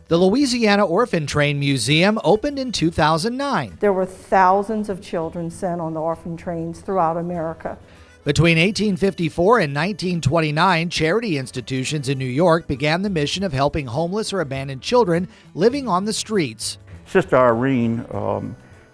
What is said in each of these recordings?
The Louisiana Orphan Train Museum opened in 2009. There were thousands of children sent on the orphan trains throughout America. Between 1854 and 1929, charity institutions in New York began the mission of helping homeless or abandoned children living on the streets. Sister Irene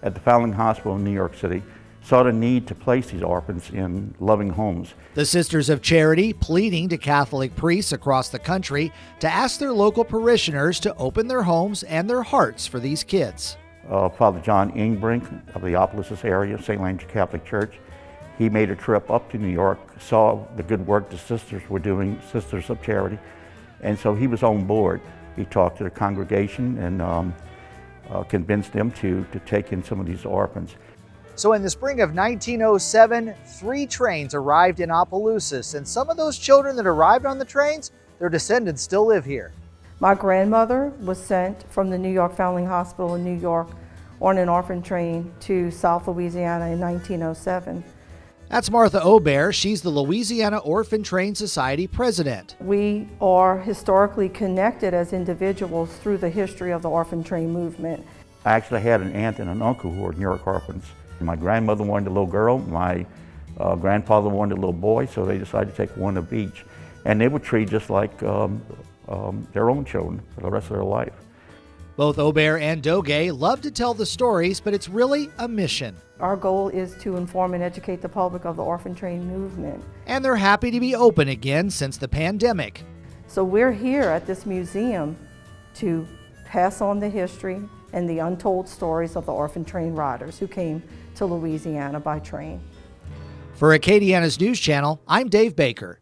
at the Foundling Hospital in New York City saw the need to place these orphans in loving homes. The Sisters of Charity pleading to Catholic priests across the country to ask their local parishioners to open their homes and their hearts for these kids. Father John Ingbrink of the Opelousas area, St. Landry Catholic Church, he made a trip up to New York, saw the good work the sisters were doing, Sisters of Charity, and so he was on board. He talked to the congregation and convinced them to take in some of these orphans. So in the spring of 1907, 3 trains arrived in Opelousas, and some of those children that arrived on the trains, their descendants still live here. My grandmother was sent from the New York Foundling Hospital in New York on an orphan train to South Louisiana in 1907. That's Martha Aubert. She's the Louisiana Orphan Train Society president. We are historically connected as individuals through the history of the orphan train movement. I actually had an aunt and an uncle who were New York orphans. My grandmother wanted a little girl, my grandfather wanted a little boy, so they decided to take one of each. And they were treated just like their own children for the rest of their life. Both Aubert and Doge love to tell the stories, but it's really a mission. Our goal is to inform and educate the public of the orphan train movement. And they're happy to be open again since the pandemic. So we're here at this museum to pass on the history and the untold stories of the orphan train riders who came to Louisiana by train. For Acadiana's News Channel, I'm Dave Baker.